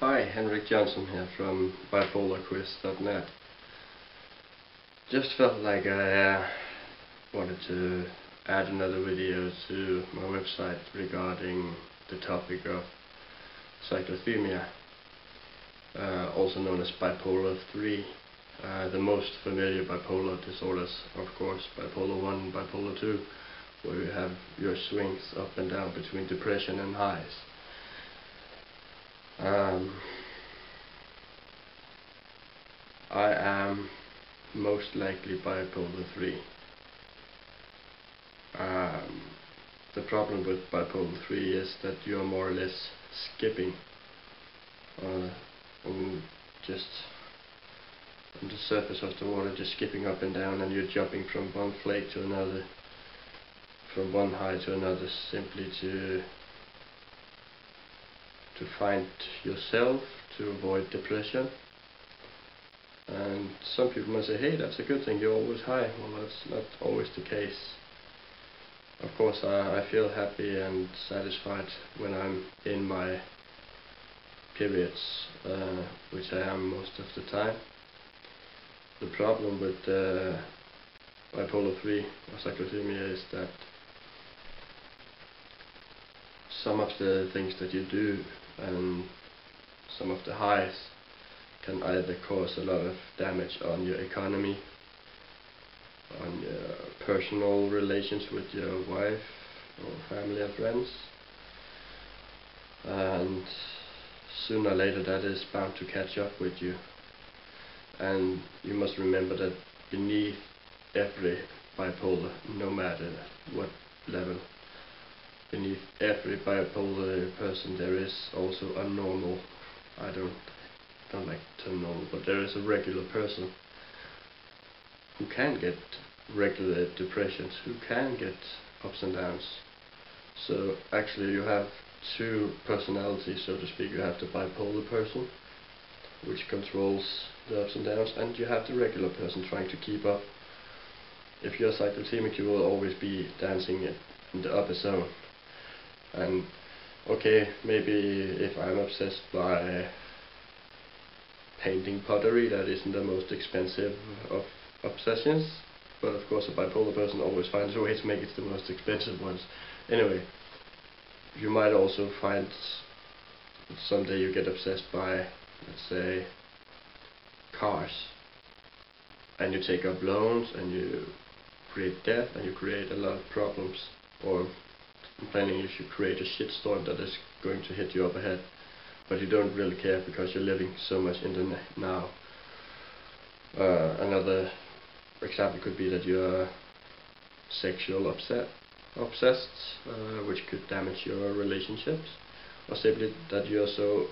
Hi, Henrik Johnson here from bipolarquiz.net. Just felt like I wanted to add another video to my website regarding the topic of cyclothymia, also known as bipolar 3. The most familiar bipolar disorders, of course, bipolar 1 and bipolar 2, where you have your swings up and down between depression and highs. I am most likely bipolar 3. The problem with bipolar 3 is that you are more or less skipping just on the surface of the water, just skipping up and down, and you're jumping from one flake to another, from one high to another, simply to find yourself, to avoid depression. And some people might say, hey, that's a good thing, you're always high. Well, that's not always the case. Of course, I feel happy and satisfied when I'm in my periods, which I am most of the time. The problem with bipolar 3 or cyclothymia is that some of the things that you do and some of the highs can either cause a lot of damage on your economy, on your personal relations with your wife or family and friends, and sooner or later that is bound to catch up with you. And you must remember that beneath every bipolar, no matter what level, beneath every bipolar person there is also a normal, I don't like the term normal, but there is a regular person who can get regular depressions, who can get ups and downs. So actually you have two personalities, so to speak. You have the bipolar person, which controls the ups and downs, and you have the regular person trying to keep up. If you're cyclothymic, you will always be dancing in the upper zone. And okay, maybe if I'm obsessed by painting pottery, that isn't the most expensive of obsessions, but of course a bipolar person always finds a way to make it the most expensive ones. Anyway, you might also find someday you get obsessed by, let's say, cars, and you take up loans and you create debt and you create a lot of problems, or in planning you should create a shitstorm that is going to hit you up ahead, but you don't really care because you're living so much in the now. Another example could be that you're sexual obsessed, which could damage your relationships, or simply that you're so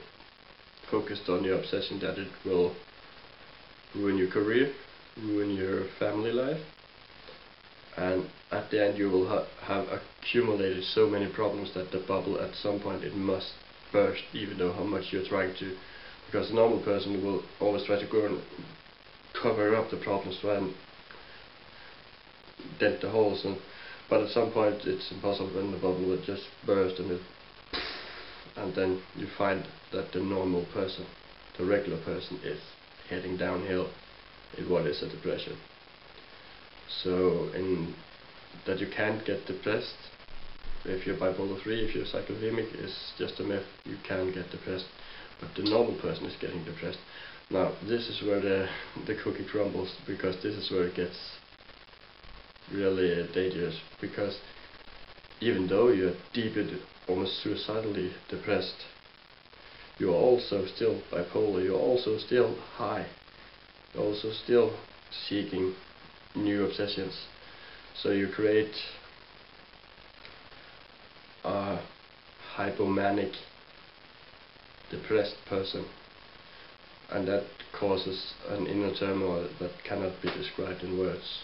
focused on your obsession that it will ruin your career, ruin your family life, and at the end you will have accumulated so many problems that the bubble at some point it must burst, even though how much you're trying to, because a normal person will always try to go and cover up the problems, try and dent the holes, but at some point it's impossible, and the bubble will just burst, and then you find that the normal person, the regular person, is heading downhill in what is a depression. So in that you can't get depressed if you're bipolar 3, if you're cyclothymic, is just a myth. You can get depressed, but the normal person is getting depressed. Now this is where the cookie crumbles, because this is where it gets really dangerous, because even though you're deeply, almost suicidally depressed, you're also still bipolar, you're also still high, you're also still seeking new obsessions. So you create a hypomanic depressed person, and that causes an inner turmoil that cannot be described in words.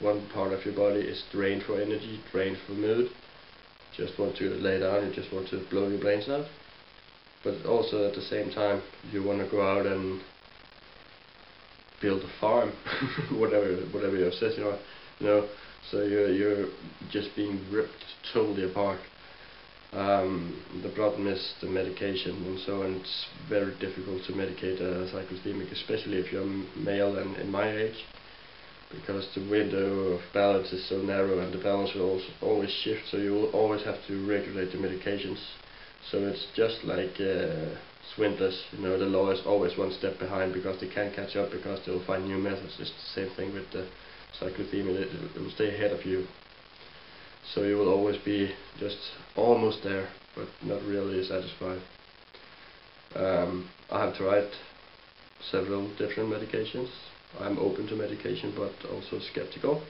One part of your body is drained for energy, drained for mood, just want to lay down, you just want to blow your brains out, but also at the same time you want to go out and build a farm, whatever your obsession are, you know. So you're just being ripped totally apart. The problem is the medication and so on. It's very difficult to medicate a cyclothymic, especially if you're male and in my age, because the window of balance is so narrow and the balance will also always shift, so you will always have to regulate the medications. So it's just like swindlers, the law is always one step behind because they can't catch up, because they'll find new methods. It's the same thing with the cyclothymia, it will stay ahead of you. So you will always be just almost there, but not really satisfied. I have tried several different medications. I'm open to medication, but also skeptical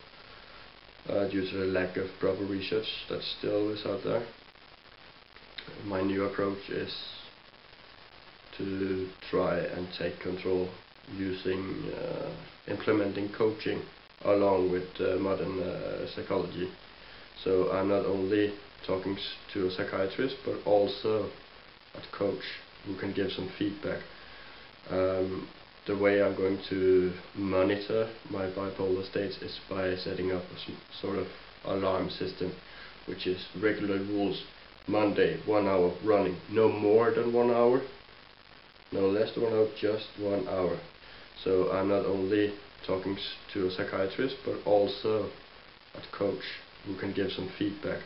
due to the lack of proper research that still is out there. My new approach is to try and take control using implementing coaching along with modern psychology. So I'm not only talking to a psychiatrist, but also a coach who can give some feedback. The way I'm going to monitor my bipolar states is by setting up a sort of alarm system, which is regular rules. Monday, 1 hour running, no more than 1 hour, no less than 1 hour, just 1 hour. So I'm not only talking to a psychiatrist, but also a coach who can give some feedback.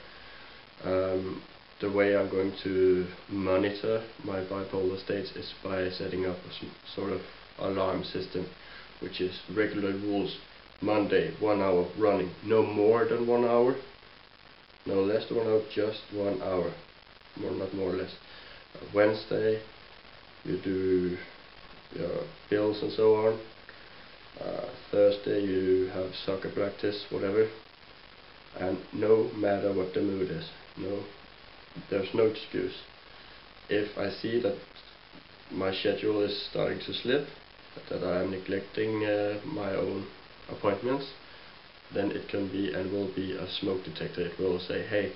The way I'm going to monitor my bipolar states is by setting up a sort of alarm system, which is regular rules. Monday, 1 hour running, no more than 1 hour, no less than 1 hour, just 1 hour, not more or less. Wednesday, you do your pills and so on. Thursday, you have soccer practice, whatever. And no matter what the mood is, there's no excuse. If I see that my schedule is starting to slip, that I am neglecting my own appointments, then it can be and will be a smoke detector. It will say, hey,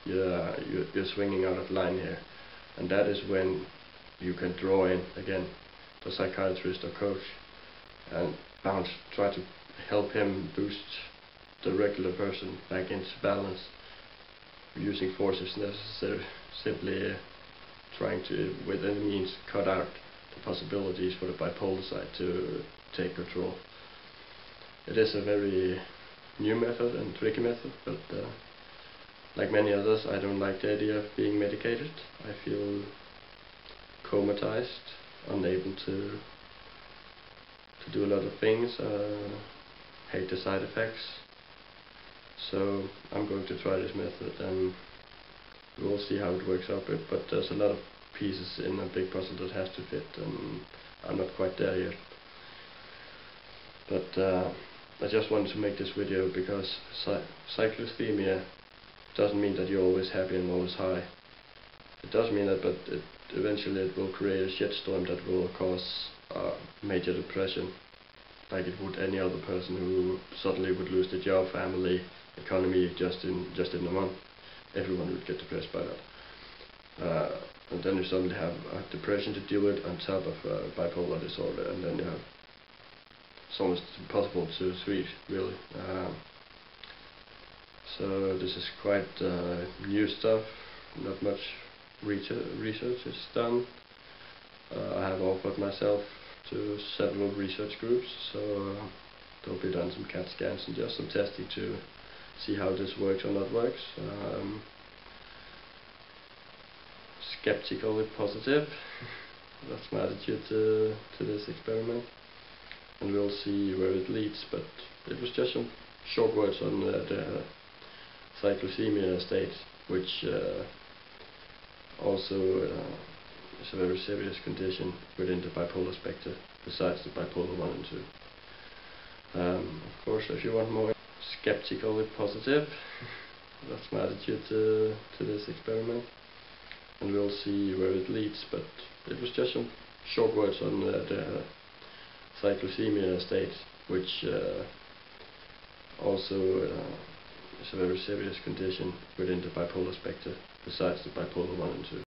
you're swinging out of line here. And that is when you can draw in again the psychiatrist or coach and try to help him boost the regular person back into balance, using force if necessary, simply trying to, with any means, cut out the possibilities for the bipolar side to take control. It is a very new method and tricky method, but like many others, I don't like the idea of being medicated. I feel comatized, unable to do a lot of things, hate the side effects. So I'm going to try this method and we'll see how it works out, but there's a lot of pieces in a big puzzle that has to fit, and I'm not quite there yet. But I just wanted to make this video because cyclothymia doesn't mean that you're always happy and always high. It does mean that, but eventually it will create a shitstorm that will cause major depression, like it would any other person who suddenly would lose their job, family, economy just in a month. Everyone would get depressed by that. And then you suddenly have depression to deal with on top of bipolar disorder, and then you have, it's almost impossible to treat, really. So this is quite new stuff, not much research is done. I have offered myself to several research groups, so there'll be done some CAT scans and just some testing to see how this works or not works. Skeptically positive, that's my attitude to this experiment, and we'll see where it leads. But it was just some short words on the cyclothymia state, which also is a very serious condition within the bipolar spectrum, besides the bipolar 1 and 2. Of course, if you want more, skeptically positive, that's my attitude to this experiment, and we'll see where it leads. But it was just some short words on the cyclothymia state, which also is a very serious condition within the bipolar spectrum, besides the bipolar 1 and 2.